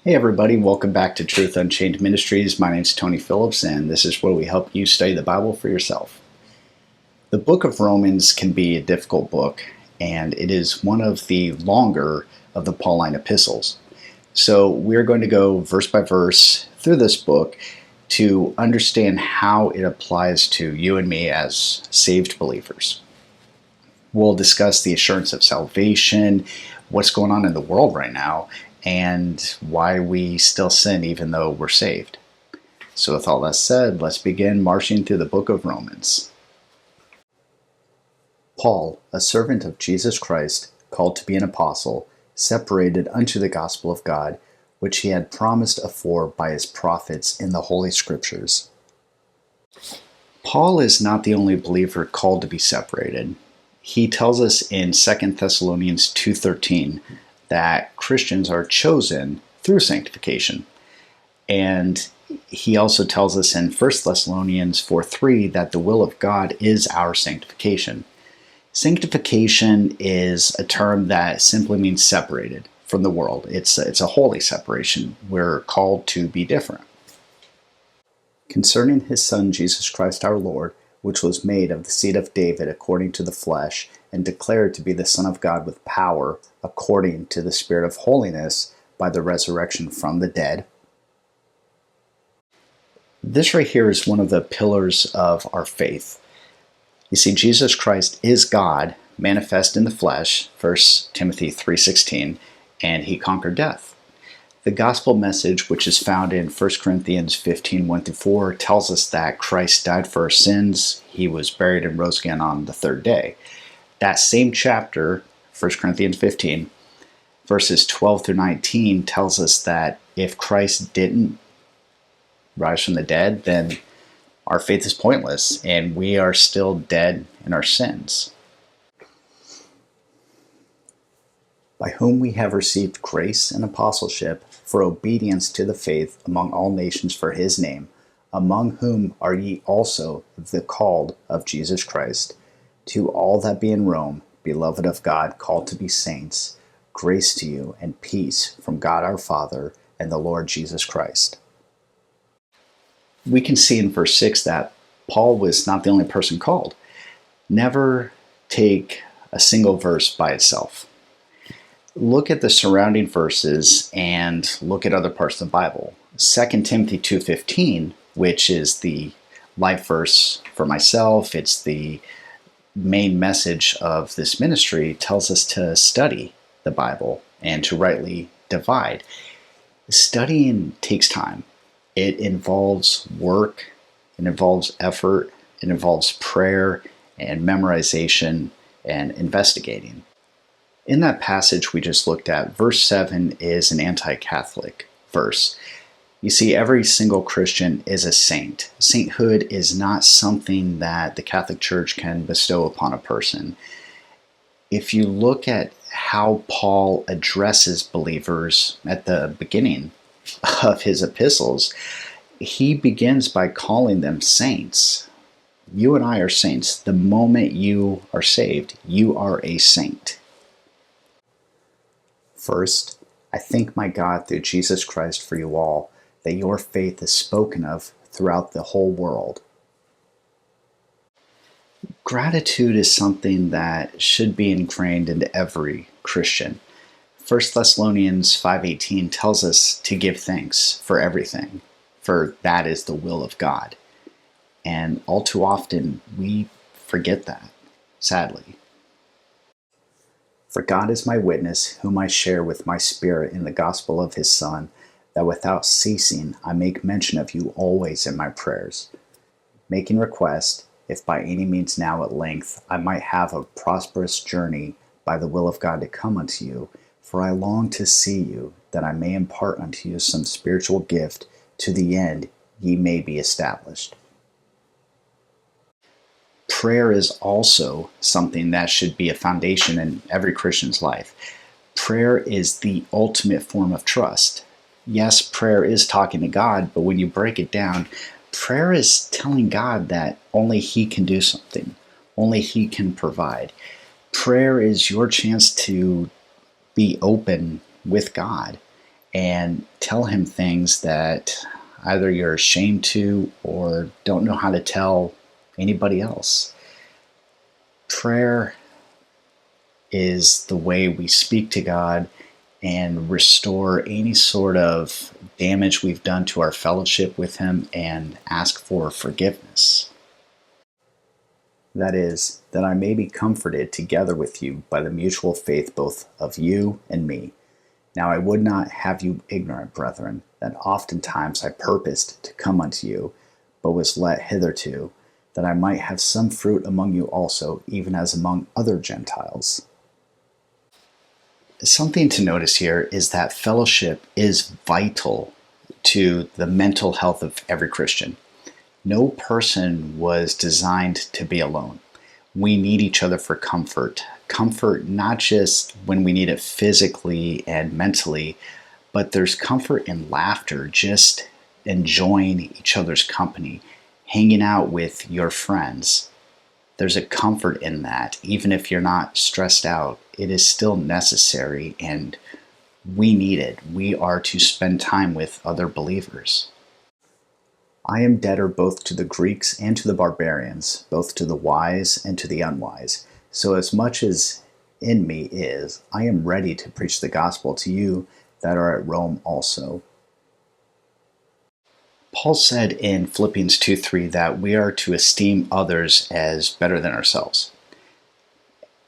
Hey everybody, welcome back to Truth Unchained Ministries. My name is Tony Phillips, and this is where we help you study the Bible for yourself. The book of Romans can be a difficult book, and it is one of the longer of the Pauline epistles. So we're going to go verse by verse through this book to understand how it applies to you and me as saved believers. We'll discuss the assurance of salvation, what's going on in the world right now, and why we still sin even though we're saved. So with all that said, let's begin marching through the book of Romans. Paul, a servant of Jesus Christ, called to be an apostle, separated unto the gospel of God, which he had promised afore by his prophets in the Holy Scriptures. Paul is not the only believer called to be separated. He tells us in 2 Thessalonians 2:13 that Christians are chosen through sanctification. And he also tells us in 1 Thessalonians 4:3 that the will of God is our sanctification. Sanctification is a term that simply means separated from the world. It's a holy separation. We're called to be different. Concerning his Son Jesus Christ our Lord, which was made of the seed of David according to the flesh, and declared to be the Son of God with power, according to the Spirit of holiness, by the resurrection from the dead. This right here is one of the pillars of our faith. You see, Jesus Christ is God, manifest in the flesh, 1 Timothy 3:16, and he conquered death. The gospel message, which is found in 1 Corinthians 15:1-4, tells us that Christ died for our sins, he was buried and rose again on the third day. That same chapter, 1 Corinthians 15, verses 12-19, tells us that if Christ didn't rise from the dead, then our faith is pointless, and we are still dead in our sins. By whom we have received grace and apostleship for obedience to the faith among all nations for his name, among whom are ye also the called of Jesus Christ. To all that be in Rome, beloved of God, called to be saints, grace to you and peace from God our Father and the Lord Jesus Christ. We can see in verse 6 that Paul was not the only person called. Never take a single verse by itself. Look at the surrounding verses and look at other parts of the Bible. 2 Timothy 2:15, which is the life verse for myself, it's the main message of this ministry, tells us to study the Bible and to rightly divide. Studying takes time. It involves work, it involves effort, it involves prayer and memorization and investigating. In that passage we just looked at, verse 7 is an anti-Catholic verse. You see, every single Christian is a saint. Sainthood is not something that the Catholic Church can bestow upon a person. If you look at how Paul addresses believers at the beginning of his epistles, he begins by calling them saints. You and I are saints. The moment you are saved, you are a saint. First, I thank my God through Jesus Christ for you all, that your faith is spoken of throughout the whole world. Gratitude is something that should be ingrained into every Christian. 1 Thessalonians 5:18 tells us to give thanks for everything, for that is the will of God. And all too often, we forget that, sadly. For God is my witness, whom I share with my spirit in the gospel of his Son, that without ceasing I make mention of you always in my prayers, making request, if by any means now at length I might have a prosperous journey by the will of God to come unto you, for I long to see you, that I may impart unto you some spiritual gift, to the end ye may be established. Prayer is also something that should be a foundation in every Christian's life. Prayer is the ultimate form of trust. Yes, prayer is talking to God, but when you break it down, prayer is telling God that only he can do something, only he can provide. Prayer is your chance to be open with God and tell him things that either you're ashamed to or don't know how to tell anybody else. Prayer is the way we speak to God and restore any sort of damage we've done to our fellowship with Him and ask for forgiveness. That is, that I may be comforted together with you by the mutual faith both of you and me. Now I would not have you ignorant, brethren, that oftentimes I purposed to come unto you, but was let hitherto, that I might have some fruit among you also, even as among other Gentiles. Something to notice here is that fellowship is vital to the mental health of every Christian. No person was designed to be alone. We need each other for comfort. Comfort not just when we need it physically and mentally, but there's comfort in laughter, just enjoying each other's company, hanging out with your friends. There's a comfort in that. Even if you're not stressed out, it is still necessary and we need it. We are to spend time with other believers. I am debtor both to the Greeks and to the barbarians, both to the wise and to the unwise. So as much as in me is, I am ready to preach the gospel to you that are at Rome also. Paul said in Philippians 2:3 that we are to esteem others as better than ourselves.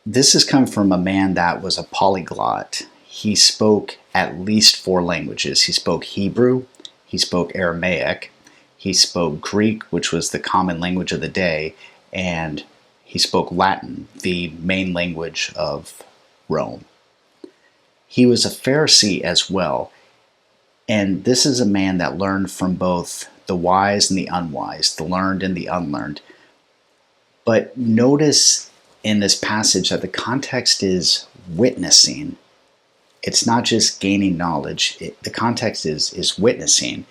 This has come from a man that was a polyglot. He spoke at least 4 languages. He spoke Hebrew, he spoke Aramaic, he spoke Greek, which was the common language of the day, and he spoke Latin, the main language of Rome. He was a Pharisee as well, and this is a man that learned from both the wise and the unwise, the learned and the unlearned. But notice in this passage that the context is witnessing. It's not just gaining knowledge. The context is witnessing.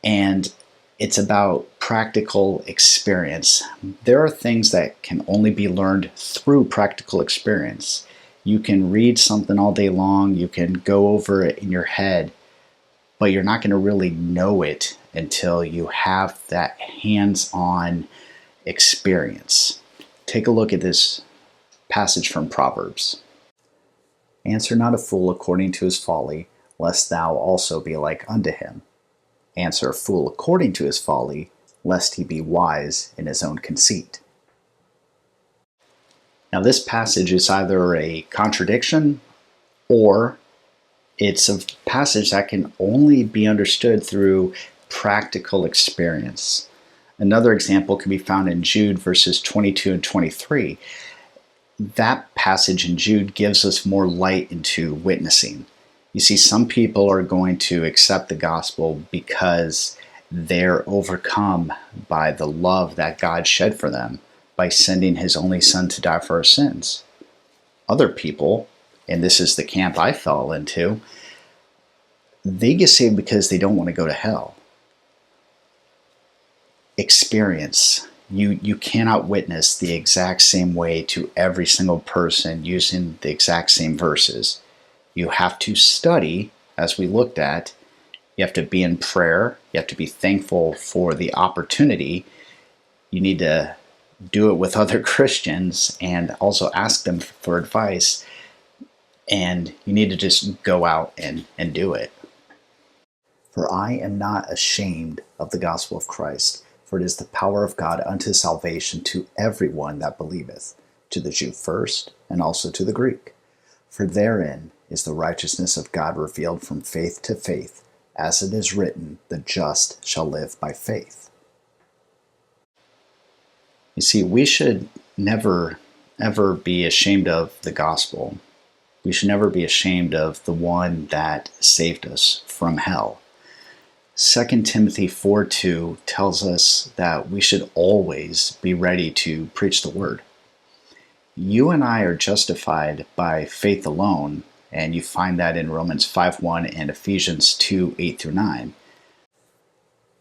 And it's about practical experience. There are things that can only be learned through practical experience. You can read something all day long, you can go over it in your head, but you're not going to really know it until you have that hands-on experience. Take a look at this passage from Proverbs. Answer not a fool according to his folly, lest thou also be like unto him. Answer a fool according to his folly, lest he be wise in his own conceit. Now this passage is either a contradiction or it's a passage that can only be understood through practical experience. Another example can be found in Jude verses 22 and 23. That passage in Jude gives us more light into witnessing. You see, some people are going to accept the gospel because they're overcome by the love that God shed for them by sending his only son to die for our sins. Other people, and this is the camp I fell into, they get saved because they don't want to go to hell. Experience. You cannot witness the exact same way to every single person using the exact same verses. You have to study, as we looked at. You have to be in prayer. You have to be thankful for the opportunity. You need to do it with other Christians and also ask them for advice. And you need to just go out and do it. For I am not ashamed of the gospel of Christ, for it is the power of God unto salvation to everyone that believeth, to the Jew first, and also to the Greek. For therein is the righteousness of God revealed from faith to faith, as it is written, the just shall live by faith. You see, we should never, ever be ashamed of the gospel. We should never be ashamed of the one that saved us from hell. 2 Timothy 4:2 tells us that we should always be ready to preach the word. You and I are justified by faith alone, and you find that in Romans 5:1 and Ephesians 2:8 through 9.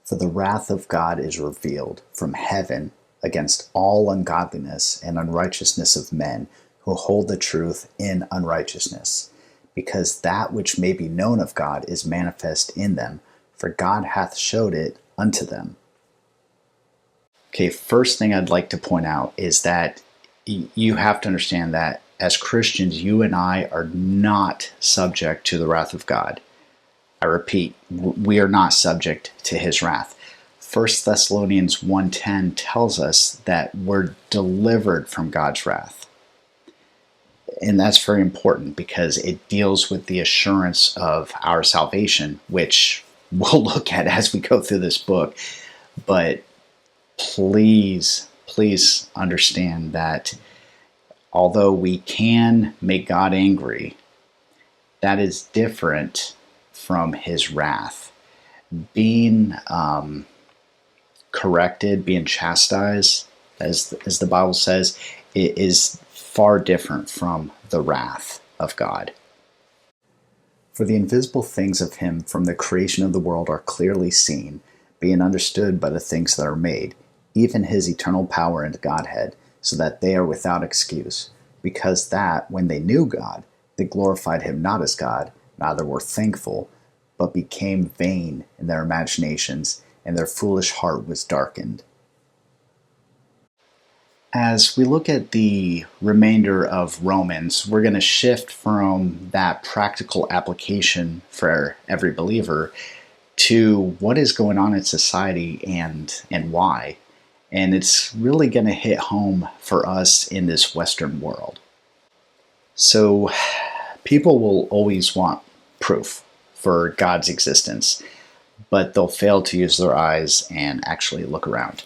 For the wrath of God is revealed from heaven against all ungodliness and unrighteousness of men who hold the truth in unrighteousness, because that which may be known of God is manifest in them, for God hath showed it unto them. Okay, first thing I'd like to point out is that you have to understand that as Christians, you and I are not subject to the wrath of God. I repeat, we are not subject to his wrath. 1 Thessalonians 1:10 tells us that we're delivered from God's wrath. And that's very important because it deals with the assurance of our salvation, which we'll look at as we go through this book. But please understand that although we can make God angry, that is different from his wrath. Being corrected, being chastised, as the Bible says, it is far different from the wrath of God. For the invisible things of him from the creation of the world are clearly seen, being understood by the things that are made, even his eternal power and Godhead, so that they are without excuse, because that, when they knew God, they glorified him not as God, neither were thankful, but became vain in their imaginations, and their foolish heart was darkened. As we look at the remainder of Romans, we're going to shift from that practical application for every believer to what is going on in society and why. And it's really going to hit home for us in this Western world. So people will always want proof for God's existence, but they'll fail to use their eyes and actually look around.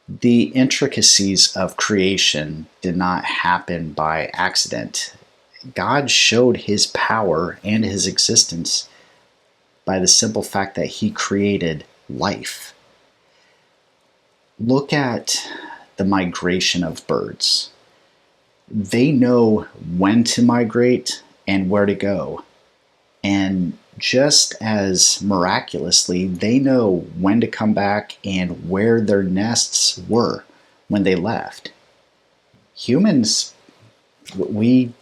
The intricacies of creation did not happen by accident. God showed his power and his existence by the simple fact that he created life. Look at the migration of birds. They know when to migrate and where to go. And just as miraculously, they know when to come back and where their nests were when they left. Humans, we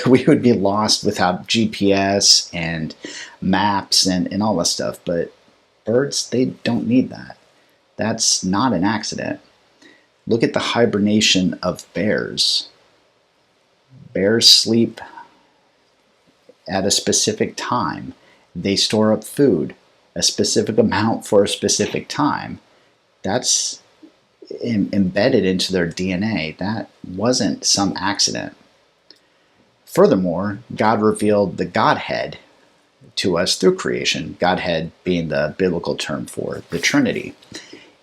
would be lost without GPS and maps and all this stuff, but birds, they don't need that. That's not an accident. Look at the hibernation of bears. Bears sleep at a specific time. They store up food, a specific amount for a specific time. That's embedded into their DNA. That wasn't some accident. Furthermore, God revealed the Godhead to us through creation, Godhead being the biblical term for the Trinity.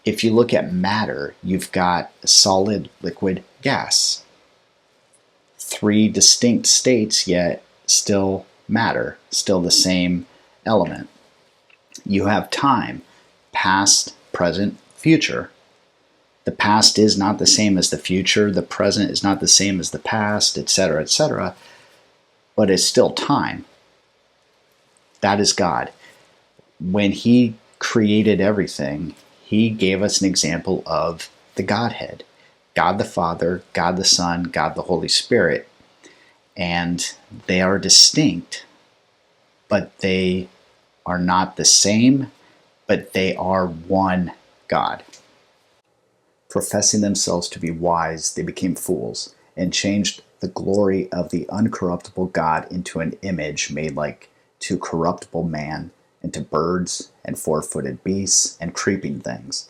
If you look at matter, you've got solid, liquid, gas. Three distinct states, yet still matter, still the same element. You have time, past, present, future. The past is not the same as the future, the present is not the same as the past, etc., but it's still time. That is God. When he created everything, he gave us an example of the Godhead. God the Father, God the Son, God the Holy Spirit. And they are distinct, but they are not the same, but they are one God. Professing themselves to be wise, they became fools, and changed the glory of the uncorruptible God into an image made like to corruptible man, and to birds, and four-footed beasts, and creeping things.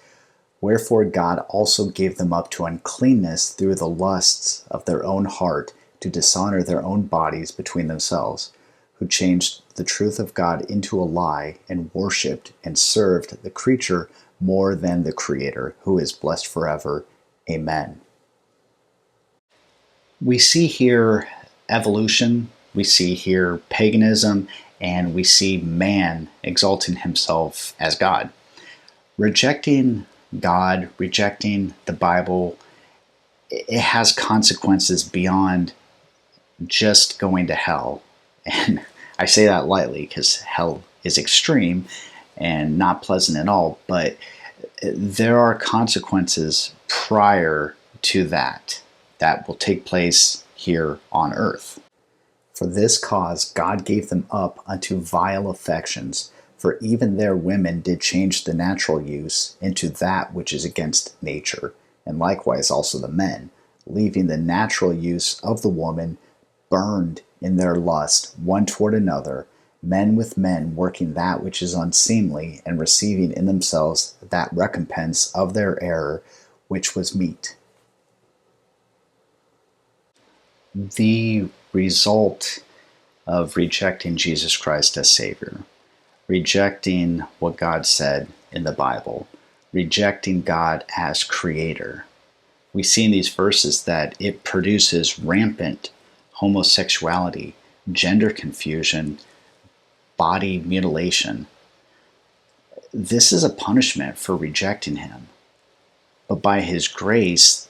Wherefore God also gave them up to uncleanness through the lusts of their own heart, to dishonor their own bodies between themselves, who changed the truth of God into a lie, and worshipped and served the creature more than the Creator, who is blessed forever. Amen. We see here evolution, we see here paganism, and we see man exalting himself as God. Rejecting God, rejecting the Bible, it has consequences beyond just going to hell. And I say that lightly because hell is extreme and not pleasant at all, but there are consequences prior to that will take place here on earth. For this cause God gave them up unto vile affections, for even their women did change the natural use into that which is against nature, and likewise also the men, leaving the natural use of the woman, burned in their lust one toward another, men with men working that which is unseemly, and receiving in themselves that recompense of their error which was meet. The result of rejecting Jesus Christ as Savior, rejecting what God said in the Bible, rejecting God as Creator. We see in these verses that it produces rampant homosexuality, gender confusion, body mutilation. This is a punishment for rejecting Him. But by His grace,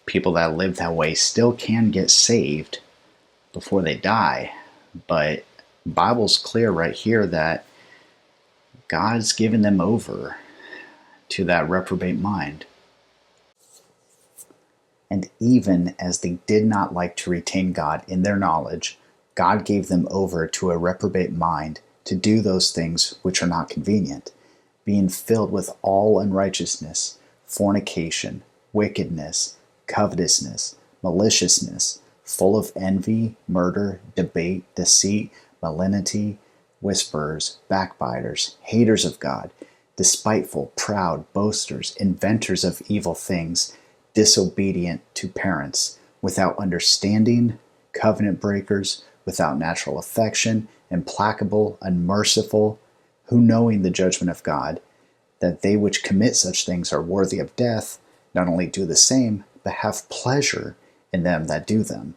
people that live that way still can get saved before they die. But the Bible's clear right here that God's given them over to that reprobate mind. And even as they did not like to retain God in their knowledge, God gave them over to a reprobate mind to do those things which are not convenient, being filled with all unrighteousness, fornication, wickedness, covetousness, maliciousness, full of envy, murder, debate, deceit, malignity, whisperers, backbiters, haters of God, despiteful, proud, boasters, inventors of evil things, disobedient to parents, without understanding, covenant breakers, without natural affection, implacable, unmerciful, who knowing the judgment of God, that they which commit such things are worthy of death, not only do the same, but have pleasure in them that do them.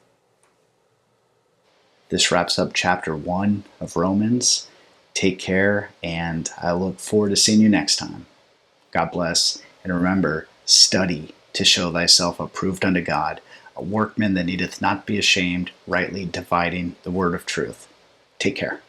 This wraps up chapter 1 of Romans. Take care, and I look forward to seeing you next time. God bless, and remember, study to show thyself approved unto God, a workman that needeth not be ashamed, rightly dividing the word of truth. Take care.